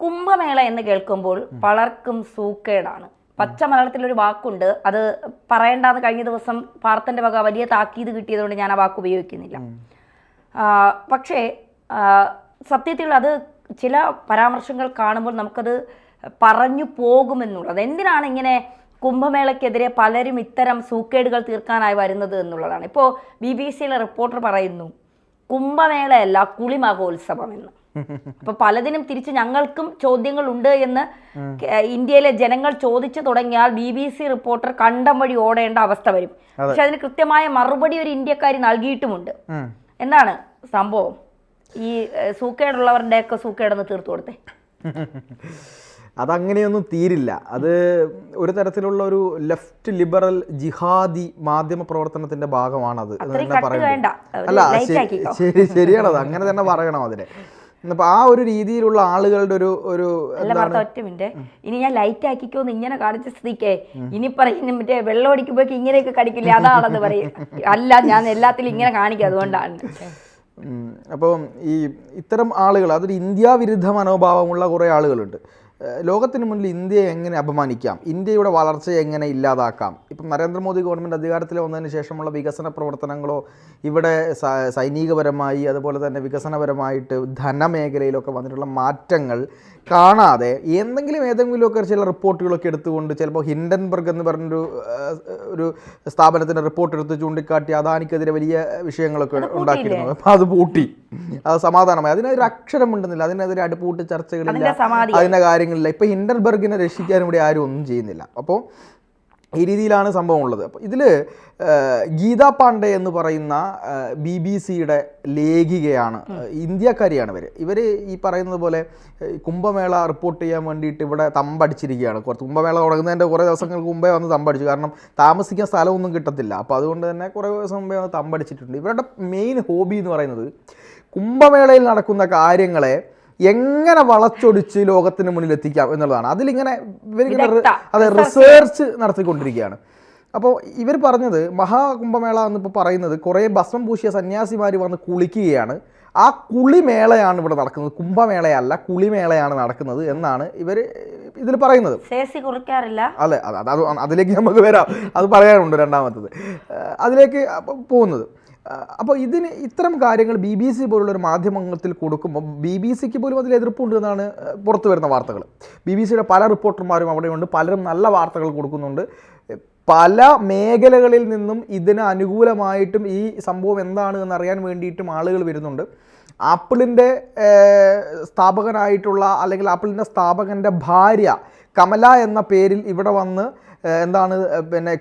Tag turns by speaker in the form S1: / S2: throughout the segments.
S1: കുംഭമേള എന്ന് കേൾക്കുമ്പോൾ പലർക്കും സൂക്കേടാണ്. പച്ച മലയാളത്തിലൊരു വാക്കുണ്ട്, അത് പറയേണ്ടാന്ന് കഴിഞ്ഞ ദിവസം പാർത്തൻ്റെ വക വലിയ താക്കീത് കിട്ടിയതുകൊണ്ട് ഞാൻ ആ വാക്ക് ഉപയോഗിക്കുന്നില്ല. പക്ഷേ സത്യത്തിൽ അത് ചില പരാമർശങ്ങൾ കാണുമ്പോൾ നമുക്കത് പറഞ്ഞു പോകുമെന്നുള്ളത്. എന്തിനാണ് ഇങ്ങനെ കുംഭമേളയ്ക്കെതിരെ പലരും ഇത്തരം സൂക്കേടുകൾ തീർക്കാനായി വരുന്നത് എന്നുള്ളതാണ്. ഇപ്പോൾ BBC-യിലെ റിപ്പോർട്ടർ പറയുന്നു കുംഭമേളയല്ല കുളി മഹോത്സവം എന്ന്. അപ്പൊ പലതിനും തിരിച്ച് ഞങ്ങൾക്കും ചോദ്യങ്ങളുണ്ട് എന്ന് ഇന്ത്യയിലെ ജനങ്ങൾ ചോദിച്ചു തുടങ്ങിയാൽ BBC റിപ്പോർട്ടർ കണ്ടം വഴി ഓടേണ്ട അവസ്ഥ വരും. പക്ഷെ അതിന് കൃത്യമായ മറുപടി ഒരു ഇന്ത്യക്കാരി നൽകിയിട്ടുമുണ്ട്. എന്താണ് സംഭവം? ഈ സൂക്കേടുള്ളവരുടെയൊക്കെ സൂക്കേടൊന്ന് തീർത്തു കൊടുത്തേ.
S2: അതങ്ങനെയൊന്നും തീരില്ല. അത് ഒരു തരത്തിലുള്ള ഒരു ലെഫ്റ്റ് ലിബറൽ ജിഹാദി മാധ്യമ പ്രവർത്തനത്തിന്റെ ഭാഗമാണത്. അല്ല, ശരിയാണത്, അങ്ങനെ തന്നെ പറയണം അതിനെ. അപ്പൊ ആ ഒരു രീതിയിലുള്ള ആളുകളുടെ ഒരു
S1: ഒറ്റ മിനിറ്റ്, ഇനി ഞാൻ ലൈറ്റ് ആക്കിക്കോന്ന് ഇങ്ങനെ കാണിച്ച സ്ഥിതിക്കേ ഇനി പറയുന്ന മറ്റേ വെള്ളം അടിക്കുമ്പോഴേക്ക് ഇങ്ങനെയൊക്കെ കടിക്കില്ല, അതാണെന്ന് പറയും. അല്ല, ഞാൻ എല്ലാത്തിലും ഇങ്ങനെ കാണിക്കും, അതുകൊണ്ടാണ്.
S2: അപ്പോൾ ഇത്തരം ആളുകൾ, അതൊരു ഇന്ത്യ വിരുദ്ധ മനോഭാവമുള്ള കുറേ ആളുകളുണ്ട്. ലോകത്തിന് മുന്നിൽ ഇന്ത്യയെ എങ്ങനെ അപമാനിക്കാം, ഇന്ത്യയുടെ വളർച്ചയെ എങ്ങനെ ഇല്ലാതാക്കാം. ഇപ്പം നരേന്ദ്രമോദി ഗവൺമെൻറ് അധികാരത്തിൽ വന്നതിന് ശേഷമുള്ള വികസന പ്രവർത്തനങ്ങളോ ഇവിടെ സൈനികപരമായി അതുപോലെ തന്നെ വികസനപരമായിട്ട് ധനമേഖലയിലൊക്കെ വന്നിട്ടുള്ള മാറ്റങ്ങൾ കാണാതെ ഏതെങ്കിലുമൊക്കെ ചില റിപ്പോർട്ടുകളൊക്കെ എടുത്തുകൊണ്ട്, ചിലപ്പോൾ ഹിൻഡൻബർഗ് എന്ന് പറഞ്ഞൊരു സ്ഥാപനത്തിൻ്റെ റിപ്പോർട്ട് എടുത്ത് ചൂണ്ടിക്കാട്ടി അദാനിക്കെതിരെ വലിയ വിഷയങ്ങളൊക്കെ ഉണ്ടാക്കിയിരുന്നു. അപ്പോൾ അത് പൂട്ടി, അത് സമാധാനമായി. അതിനൊരു അക്ഷരം ഉണ്ടെന്നില്ല, അതിനെതിരെ അടുപ്പൂട്ടി ചർച്ചകളില്ല, അതിൻ്റെ കാര്യങ്ങളില്ല. ഇപ്പോൾ ഹിൻഡൻബർഗിനെ രക്ഷിക്കാനും ഇവിടെ ആരും ഒന്നും ചെയ്യുന്നില്ല. അപ്പോൾ ഈ രീതിയിലാണ് സംഭവം ഉള്ളത്. അപ്പോൾ ഇതിൽ ഗീത പാണ്ഡെ എന്ന് പറയുന്ന BBC-യുടെ ലേഖികയാണ്, ഇന്ത്യക്കാരിയാണ് ഇവർ ഈ പറയുന്നത് പോലെ കുംഭമേള റിപ്പോർട്ട് ചെയ്യാൻ വേണ്ടിയിട്ട് ഇവിടെ തമ്പടിച്ചിരിക്കുകയാണ്. കുംഭമേള തുടങ്ങുന്നതിൻ്റെ കുറേ ദിവസങ്ങൾക്ക് മുമ്പേ വന്ന് തമ്പടിച്ചു. കാരണം താമസിക്കാൻ സ്ഥലമൊന്നും കിട്ടത്തില്ല. അപ്പോൾ അതുകൊണ്ട് തന്നെ കുറേ ദിവസം മുമ്പേ വന്ന് തമ്പടിച്ചിട്ടുണ്ട്. ഇവരുടെ മെയിൻ ഹോബി എന്ന് പറയുന്നത് കുംഭമേളയിൽ നടക്കുന്ന കാര്യങ്ങളെ എങ്ങനെ വളച്ചൊടിച്ച് ലോകത്തിന് മുന്നിൽ എത്തിക്കാം എന്നുള്ളതാണ്. അതിലിങ്ങനെ ഇവരിങ്ങനെ റിസർച്ച് നടത്തിക്കൊണ്ടിരിക്കുകയാണ്. അപ്പോൾ ഇവർ പറഞ്ഞത് മഹാകുംഭമേള എന്നിപ്പോൾ പറയുന്നത് കുറേ ഭസ്മം പൂശിയ സന്യാസിമാർ വന്ന് കുളിക്കുകയാണ്. ആ കുളിമേളയാണ് ഇവിടെ നടക്കുന്നത്, കുംഭമേളയല്ല, കുളിമേളയാണ് നടക്കുന്നത് എന്നാണ് ഇവർ ഇതിൽ പറയുന്നത്. അല്ലെ, അതിലേക്ക് നമുക്ക് വരാം, അത് പറയാനുണ്ട് രണ്ടാമത്തത്, അതിലേക്ക് പോകുന്നത്. അപ്പോൾ ഇത്തരം കാര്യങ്ങൾ BBC പോലുള്ളൊരു മാധ്യമത്തിൽ കൊടുക്കുമ്പോൾ BBC-ക്ക് പോലും അതിൽ എതിർപ്പുണ്ട് എന്നാണ് പുറത്തു വരുന്ന വാർത്തകൾ. BBC-യുടെ പല റിപ്പോർട്ടർമാരും അവിടെയുണ്ട്, പലരും നല്ല വാർത്തകൾ കൊടുക്കുന്നുണ്ട്. പല മേഖലകളിൽ നിന്നും ഇതിന് അനുകൂലമായിട്ടും ഈ സംഭവം എന്താണ് എന്നറിയാൻ വേണ്ടിയിട്ടും ആളുകൾ വരുന്നുണ്ട്. ആപ്പിളിൻ്റെ സ്ഥാപകനായിട്ടുള്ള, അല്ലെങ്കിൽ ആപ്പിളിൻ്റെ സ്ഥാപകൻ്റെ ഭാര്യ കമല എന്ന പേരിൽ ഇവിടെ വന്ന്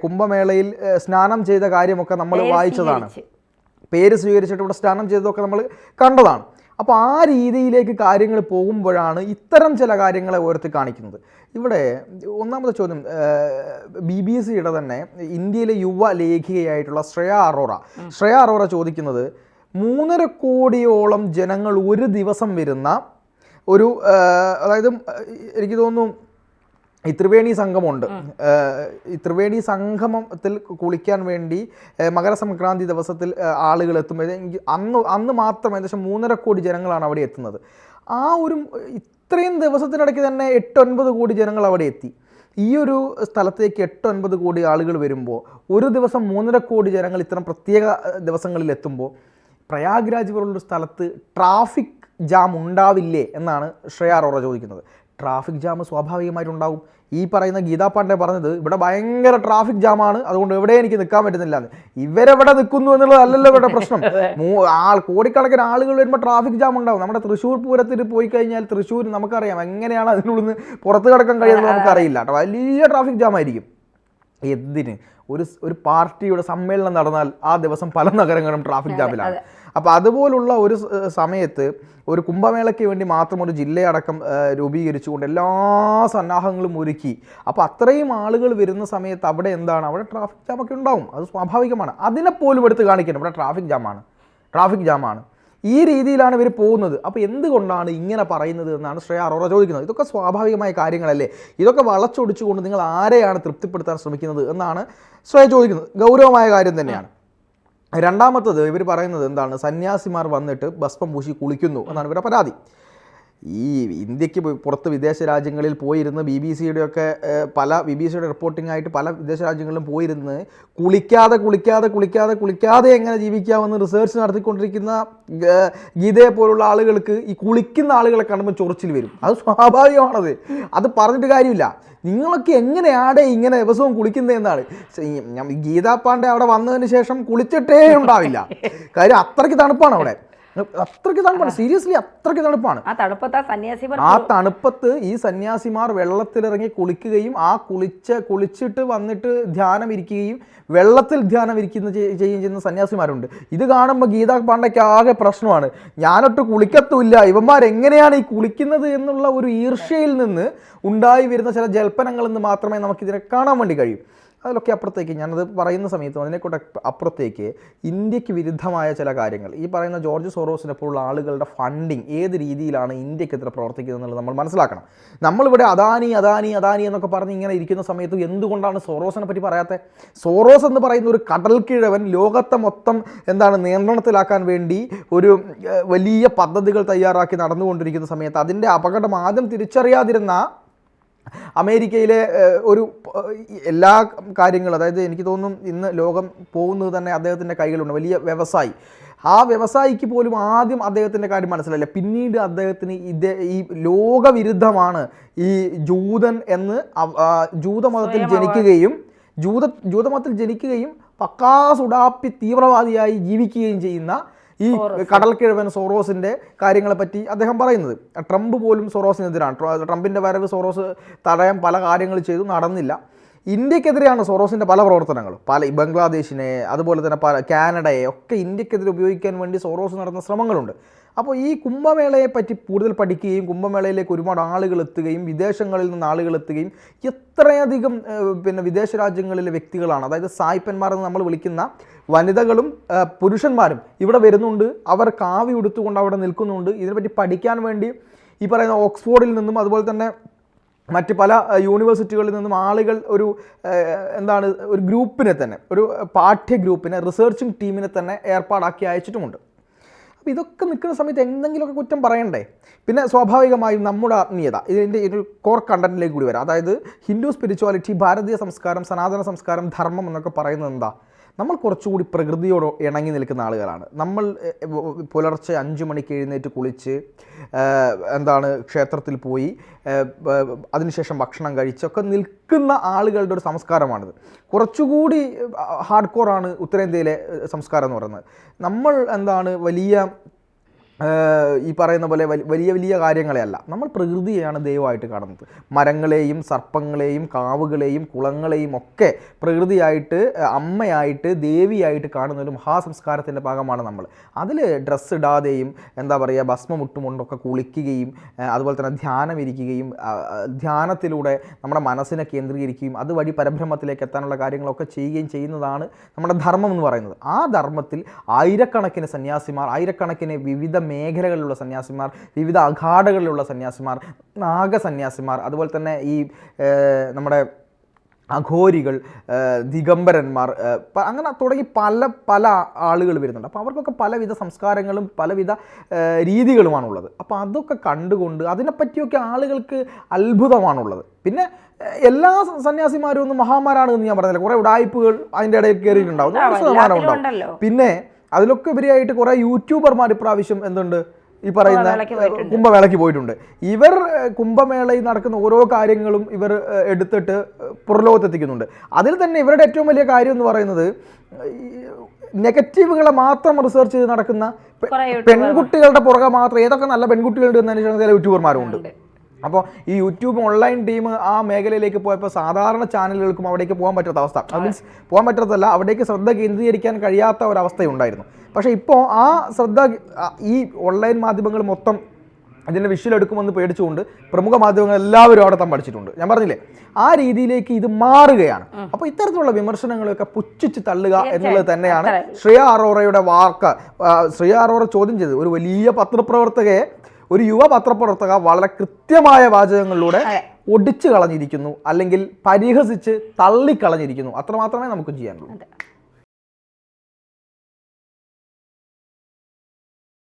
S2: കുംഭമേളയിൽ സ്നാനം ചെയ്ത കാര്യമൊക്കെ നമ്മൾ വായിച്ചതാണ്. പേര് സ്വീകരിച്ചിട്ട് ഇവിടെ സ്നാനം ചെയ്തതൊക്കെ നമ്മൾ കണ്ടതാണ്. അപ്പോൾ ആ രീതിയിലേക്ക് കാര്യങ്ങൾ പോകുമ്പോഴാണ് ഇത്തരം ചില കാര്യങ്ങളെ ഉയർത്തി കാണിക്കുന്നത്. ഇവിടെ ഒന്നാമത്തെ ചോദ്യം, BBC-യുടെ തന്നെ ഇന്ത്യയിലെ യുവ ലേഖികയായിട്ടുള്ള ശ്രേയ അറോറ ചോദിക്കുന്നത് 3.5 കോടിയോളം ജനങ്ങൾ ഒരു ദിവസം വരുന്ന ഒരു, അതായത് എനിക്ക് തോന്നുന്നു ഈ ത്രിവേണി സംഗമമുണ്ട്. ഈ ത്രിവേണി സംഗമത്തിൽ കുളിക്കാൻ വേണ്ടി മകരസംക്രാന്തി ദിവസത്തിൽ ആളുകൾ എത്തുമ്പോൾ അന്ന് മാത്രം ഏകദേശം 3.5 കോടി ജനങ്ങളാണ് അവിടെ എത്തുന്നത്. ആ ഒരു ഇത്രയും ദിവസത്തിനിടയ്ക്ക് തന്നെ 8-9 കോടി ജനങ്ങൾ അവിടെ എത്തി. ഈ ഒരു സ്ഥലത്തേക്ക് 8-9 കോടി ആളുകൾ വരുമ്പോൾ ഒരു ദിവസം 3.5 കോടി ജനങ്ങൾ ഇത്തരം പ്രത്യേക ദിവസങ്ങളിൽ എത്തുമ്പോൾ പ്രയാഗ്രാജ് പോലുള്ളൊരു സ്ഥലത്ത് ട്രാഫിക് ജാം ഉണ്ടാവില്ലേ എന്നാണ് ശ്രേയ അറോറ ചോദിക്കുന്നത്. ട്രാഫിക് ജാം സ്വാഭാവികമായിട്ടുണ്ടാവും. ഈ പറയുന്ന ഗീതാ പാണ്ഡെ പറഞ്ഞത് ഇവിടെ ഭയങ്കര ട്രാഫിക് ജാമാണ്, അതുകൊണ്ട് എവിടെ എനിക്ക് നിൽക്കാൻ പറ്റുന്നില്ല. ഇവരെവിടെ നിൽക്കുന്നു എന്നുള്ളതല്ലല്ലോ ഇവിടെ പ്രശ്നം. കോടിക്കണക്കിന് ആളുകൾ വരുമ്പോൾ ട്രാഫിക് ജാം ഉണ്ടാവും. നമ്മുടെ തൃശ്ശൂർ പൂരത്തിന് പോയി കഴിഞ്ഞാൽ തൃശ്ശൂർ നമുക്കറിയാം എങ്ങനെയാണ് അതിനുള്ളിൽ നിന്ന് പുറത്ത് കിടക്കാൻ കഴിയുന്നത് നമുക്കറിയില്ല കേട്ടോ. വലിയ ട്രാഫിക് ജാം ആയിരിക്കും. എന്തിന് ഒരു പാർട്ടിയുടെ സമ്മേളനം നടന്നാൽ ആ ദിവസം പല നഗരങ്ങളും ട്രാഫിക് ജാമിലാണ്. അപ്പോൾ അതുപോലുള്ള ഒരു സമയത്ത് ഒരു കുംഭമേളയ്ക്ക് വേണ്ടി മാത്രം ഒരു ജില്ലയടക്കം രൂപീകരിച്ചുകൊണ്ട് എല്ലാ സന്നാഹങ്ങളും ഒരുക്കി. അപ്പോൾ അത്രയും ആളുകൾ വരുന്ന സമയത്ത് അവിടെ അവിടെ ട്രാഫിക് ജാമൊക്കെ ഉണ്ടാവും, അത് സ്വാഭാവികമാണ്. അതിനെപ്പോലും എടുത്ത് കാണിക്കണം ഇവിടെ ട്രാഫിക് ജാമാണ്. ഈ രീതിയിലാണ് ഇവർ പോകുന്നത്. അപ്പോൾ എന്തുകൊണ്ടാണ് ഇങ്ങനെ പറയുന്നത് എന്നാണ് ശ്രേയ അറോറ ചോദിക്കുന്നത്. ഇതൊക്കെ സ്വാഭാവികമായ കാര്യങ്ങളല്ലേ, ഇതൊക്കെ വളച്ചൊടിച്ചുകൊണ്ട് നിങ്ങൾ ആരെയാണ് തൃപ്തിപ്പെടുത്താൻ ശ്രമിക്കുന്നത് എന്നാണ് ശ്രേയ ചോദിക്കുന്നത്. ഗൗരവമായ കാര്യം തന്നെയാണ്. രണ്ടാമത്തത് ഇവർ പറയുന്നത് എന്താണ്, സന്യാസിമാർ വന്നിട്ട് ഭസ്മം പൂശി കുളിക്കുന്നു എന്നാണ് ഇവരുടെ പരാതി. ഈ ഇന്ത്യക്ക് പുറത്ത് വിദേശ രാജ്യങ്ങളിൽ പോയിരുന്ന് BBC ഒക്കെ BBC റിപ്പോർട്ടിംഗ് ആയിട്ട് പല വിദേശ രാജ്യങ്ങളിലും പോയിരുന്ന് കുളിക്കാതെ എങ്ങനെ ജീവിക്കാമെന്ന് റിസർച്ച് നടത്തിക്കൊണ്ടിരിക്കുന്ന ഗീതയെ പോലുള്ള ആളുകൾക്ക് ഈ കുളിക്കുന്ന ആളുകളെ കാണുമ്പോൾ ചൊറിച്ചിൽ വരും. അത് സ്വാഭാവികമാണത്, അത് പറഞ്ഞിട്ട് കാര്യമില്ല. നിങ്ങളൊക്കെ എങ്ങനെയാണ് ഇങ്ങനെ ദിവസവും കുളിക്കുന്നതെന്നാണ്. ഗീതാ പാണ്ഡെ അവിടെ വന്നതിന് ശേഷം കുളിച്ചിട്ടേ ഉണ്ടാവില്ല. കാര്യം അത്രയ്ക്ക് തണുപ്പാണ് അവിടെ, അത്രയ്ക്ക് തണുപ്പാണ്, സീരിയസ്ലി അത്രയ്ക്ക് തണുപ്പാണ്. ആ തണുപ്പത്ത് ഈ സന്യാസിമാർ വെള്ളത്തിലിറങ്ങി കുളിക്കുകയും ആ കുളിച്ചിട്ട് വന്നിട്ട് ധ്യാനം ഇരിക്കുകയും വെള്ളത്തിൽ ധ്യാനം ചെയ്യുന്ന സന്യാസിമാരുണ്ട്. ഇത് കാണുമ്പോൾ ഗീതാ പാണ്ഡയ്ക്ക് ആകെ പ്രശ്നമാണ്. ഞാനൊട്ട് കുളിക്കത്തുമില്ല, ഇവന്മാരെങ്ങനെയാണ് ഈ കുളിക്കുന്നത് എന്നുള്ള ഒരു ഈർഷ്യയിൽ നിന്ന് ഉണ്ടായി വരുന്ന ചില ജൽപ്പനങ്ങളിൽ നിന്ന് മാത്രമേ നമുക്കിതിനെ കാണാൻ വേണ്ടി കഴിയൂ. അതിലൊക്കെ അപ്പുറത്തേക്ക് ഞാനത് പറയുന്ന സമയത്തും അതിനെക്കൂടെ അപ്പുറത്തേക്ക് ഇന്ത്യക്ക് വിരുദ്ധമായ ചില കാര്യങ്ങൾ, ഈ പറയുന്ന ജോർജ് സോറോസിനെ പോലുള്ള ആളുകളുടെ ഫണ്ടിങ് ഏത് രീതിയിലാണ് ഇന്ത്യക്കെതിരെ പ്രവർത്തിക്കുന്നത് എന്നുള്ളത് നമ്മൾ മനസ്സിലാക്കണം. നമ്മളിവിടെ അദാനി എന്നൊക്കെ പറഞ്ഞ് ഇങ്ങനെ ഇരിക്കുന്ന സമയത്ത് എന്തുകൊണ്ടാണ് സോറോസിനെ പറ്റി പറയാത്തത്? സോറോസ് എന്ന് പറയുന്ന ഒരു കടൽക്കിഴവൻ ലോകത്തെ മൊത്തം നിയന്ത്രണത്തിലാക്കാൻ വേണ്ടി ഒരു വലിയ പദ്ധതികൾ തയ്യാറാക്കി നടന്നുകൊണ്ടിരിക്കുന്ന സമയത്ത് അതിൻ്റെ അപകടം ആദ്യം തിരിച്ചറിയാതിരുന്ന അമേരിക്കയിലെ ഒരു എല്ലാ കാര്യങ്ങളും, അതായത് എനിക്ക് തോന്നുന്നു ഇന്ന് ലോകം പോകുന്നത് തന്നെ അദ്ദേഹത്തിൻ്റെ കൈകളുണ്ട്, വലിയ വ്യവസായി. ആ വ്യവസായിക്ക് പോലും ആദ്യം അദ്ദേഹത്തിൻ്റെ കാര്യം മനസ്സിലായില്ല. പിന്നീട് അദ്ദേഹത്തിന് ഈ ലോകവിരുദ്ധമാണ് ഈ ജൂതൻ എന്ന് ജൂതമതത്തിൽ ജനിക്കുകയും പക്കാ സുഡാപ്പി തീവ്രവാദിയായി ജീവിക്കുകയും ചെയ്യുന്ന ഈ കടൽക്കിഴവൻ സോറോസിൻ്റെ കാര്യങ്ങളെപ്പറ്റി അദ്ദേഹം പറയുന്നത്. ട്രംപ് പോലും സോറോസിനെതിരാണ്. ട്രംപിൻ്റെ വരവ് സോറോസ് തടയാൻ പല കാര്യങ്ങൾ ചെയ്തു, നടന്നില്ല. ഇന്ത്യക്കെതിരെയാണ് സോറോസിൻ്റെ പല പ്രവർത്തനങ്ങളും. ബംഗ്ലാദേശിനെ, അതുപോലെ തന്നെ കാനഡയെ ഒക്കെ ഇന്ത്യക്കെതിരെ ഉപയോഗിക്കാൻ വേണ്ടി സോറോസ് നടന്ന ശ്രമങ്ങളുണ്ട്. അപ്പോൾ ഈ കുംഭമേളയെ പറ്റി കൂടുതൽ പഠിക്കുകയും കുംഭമേളയിലേക്ക് ഒരുപാട് ആളുകൾ എത്തുകയും വിദേശങ്ങളിൽ നിന്ന് ആളുകൾ എത്തുകയും എത്രയധികം വിദേശ രാജ്യങ്ങളിലെ വ്യക്തികളാണ്, അതായത് സായിപ്പന്മാരെന്ന് നമ്മൾ വിളിക്കുന്ന വനിതകളും പുരുഷന്മാരും ഇവിടെ വരുന്നുണ്ട്. അവർ കാവി ഉടുത്തുകൊണ്ട് അവിടെ നിൽക്കുന്നുണ്ട്. ഇതിനെപ്പറ്റി പഠിക്കാൻ വേണ്ടി ഈ പറയുന്ന ഓക്സ്ഫോർഡിൽ നിന്നും അതുപോലെ തന്നെ മറ്റ് പല യൂണിവേഴ്സിറ്റികളിൽ നിന്നും ആളുകൾ ഒരു ഗ്രൂപ്പിനെ തന്നെ, ഒരു പാഠ്യ ഗ്രൂപ്പിനെ, റിസർച്ചിങ് ടീമിനെ തന്നെ ഏർപ്പാടാക്കി അയച്ചിട്ടുമുണ്ട്. അപ്പോൾ ഇതൊക്കെ നിൽക്കുന്ന സമയത്ത് എന്തെങ്കിലുമൊക്കെ കുറ്റം പറയണ്ടേ? പിന്നെ സ്വാഭാവികമായും നമ്മുടെ ആത്മീയത, ഇതിൻ്റെ ഒരു കോർ കണ്ടന്റിലേക്ക് കൂടി വരാം. അതായത് ഹിന്ദു സ്പിരിച്വാലിറ്റി, ഭാരതീയ സംസ്കാരം, സനാതന സംസ്കാരം, ധർമ്മം എന്നൊക്കെ പറയുന്നത് എന്താ? നമ്മൾ കുറച്ചുകൂടി പ്രകൃതിയോട് ഇണങ്ങി നിൽക്കുന്ന ആളുകളാണ്. നമ്മൾ പുലർച്ചെ 5 മണിക്ക് എഴുന്നേറ്റ് കുളിച്ച് ക്ഷേത്രത്തിൽ പോയി അതിനുശേഷം ഭക്ഷണം കഴിച്ചൊക്കെ നിൽക്കുന്ന ആളുകളുടെ ഒരു സംസ്കാരമാണിത്. കുറച്ചുകൂടി ഹാർഡ് കോറാണ് ഉത്തരേന്ത്യയിലെ സംസ്കാരം എന്ന് പറയുന്നത്. നമ്മൾ വലിയ ഈ പറയുന്ന പോലെ വലിയ വലിയ കാര്യങ്ങളെയല്ല, നമ്മൾ പ്രകൃതിയെയാണ് ദൈവമായിട്ട് കാണുന്നത്. മരങ്ങളെയും സർപ്പങ്ങളെയും കാവുകളെയും കുളങ്ങളെയും ഒക്കെ പ്രകൃതിയായിട്ട്, അമ്മയായിട്ട്, ദേവിയായിട്ട് കാണുന്ന ഒരു മഹാസംസ്കാരത്തിൻ്റെ ഭാഗമാണ് നമ്മൾ. അതിൽ ഡ്രസ്സ് ഇടാതെയും ഭസ്മമുട്ടുകൊണ്ടൊക്കെ കുളിക്കുകയും അതുപോലെ തന്നെ ധ്യാനം ഇരിക്കുകയും ധ്യാനത്തിലൂടെ നമ്മുടെ മനസ്സിനെ കേന്ദ്രീകരിക്കുകയും അതുവഴി പരബ്രഹ്മത്തിലേക്ക് എത്താനുള്ള കാര്യങ്ങളൊക്കെ ചെയ്യുന്നതാണ് നമ്മുടെ ധർമ്മം എന്ന് പറയുന്നത്. ആ ധർമ്മത്തിൽ ആയിരക്കണക്കിന് സന്യാസിമാർ, ആയിരക്കണക്കിന് വിവിധ മേഖലകളിലുള്ള സന്യാസിമാർ, വിവിധ അഖാഡകളിലുള്ള സന്യാസിമാർ, നാഗസന്യാസിമാർ, അതുപോലെ തന്നെ ഈ നമ്മുടെ അഘോരികൾ, ദിഗംബരന്മാർ, അങ്ങനെ തുടങ്ങി പല ആളുകൾ വരുന്നുണ്ട്. അപ്പോൾ അവർക്കൊക്കെ പലവിധ സംസ്കാരങ്ങളും പലവിധ രീതികളുമാണുള്ളത്. അപ്പോൾ അതൊക്കെ കണ്ടുകൊണ്ട് അതിനെപ്പറ്റിയൊക്കെ ആളുകൾക്ക് അത്ഭുതമാണുള്ളത്. പിന്നെ എല്ലാ സന്യാസിമാരും ഒന്നും മഹാന്മാരാണ് എന്ന് ഞാൻ പറഞ്ഞില്ല. കുറേ ഉടായ്പകൾ അതിൻ്റെ ഇടയിൽ കയറിയിട്ടുണ്ടാവും, 100% ഉണ്ടാവും. പിന്നെ അതിലൊക്കെ ഉപരിയായിട്ട് കുറേ യൂട്യൂബർമാർ ഇപ്രാവശ്യം ഈ പറയുന്ന കുംഭമേളയ്ക്ക് പോയിട്ടുണ്ട്. ഇവർ കുംഭമേളയിൽ നടക്കുന്ന ഓരോ കാര്യങ്ങളും ഇവർ എടുത്തിട്ട് പുറലോകത്തെത്തിക്കുന്നുണ്ട്. അതിൽ തന്നെ ഇവരുടെ ഏറ്റവും വലിയ കാര്യം എന്ന് പറയുന്നത് നെഗറ്റീവുകളെ മാത്രം റിസർച്ച് ചെയ്ത് നടക്കുന്ന പെൺകുട്ടികളുടെ പുറകെ മാത്രം ഏതൊക്കെ നല്ല പെൺകുട്ടികളുണ്ട് എന്ന് അന്വേഷിക്കുന്ന ചില യൂട്യൂബർമാരുണ്ട്. അപ്പോൾ ഈ യൂട്യൂബ് ഓൺലൈൻ ടീം ആ മേഖലയിലേക്ക് പോയപ്പോൾ സാധാരണ ചാനലുകൾക്കും അവിടേക്ക് പോകാൻ പറ്റാത്ത അവസ്ഥ, മീൻസ് പോകാൻ പറ്റാത്തതല്ല, അവിടേക്ക് ശ്രദ്ധ കേന്ദ്രീകരിക്കാൻ കഴിയാത്ത ഒരവസ്ഥയുണ്ടായിരുന്നു. പക്ഷേ ഇപ്പോൾ ആ ശ്രദ്ധ ഈ ഓൺലൈൻ മാധ്യമങ്ങൾ മൊത്തം അതിൻ്റെ വിഷ്വൽ എടുക്കുമെന്ന് പേടിച്ചുകൊണ്ട് പ്രമുഖ മാധ്യമങ്ങൾ എല്ലാവരും അവിടെ പഠിച്ചിട്ടുണ്ട്. ഞാൻ പറഞ്ഞില്ലേ, ആ രീതിയിലേക്ക് ഇത് മാറുകയാണ്. അപ്പോൾ ഇത്തരത്തിലുള്ള വിമർശനങ്ങളൊക്കെ പുച്ഛിച്ച് തള്ളുക എന്നുള്ളത് തന്നെയാണ് ശ്രേയ അറോറയുടെ വാക്ക്. ശ്രേയ അറോറ ചോദ്യം ചെയ്തത് ഒരു വലിയ പത്രപ്രവർത്തകയെ, ഒരു യുവ പത്രപ്രവർത്തക വളരെ കൃത്യമായ വാചകങ്ങളിലൂടെ ഒടിച്ചു കളഞ്ഞിരിക്കുന്നു, അല്ലെങ്കിൽ പരിഹസിച്ച് തള്ളിക്കളഞ്ഞിരിക്കുന്നു. അത്രമാത്രമേ നമുക്ക് ചെയ്യാനുള്ളൂ.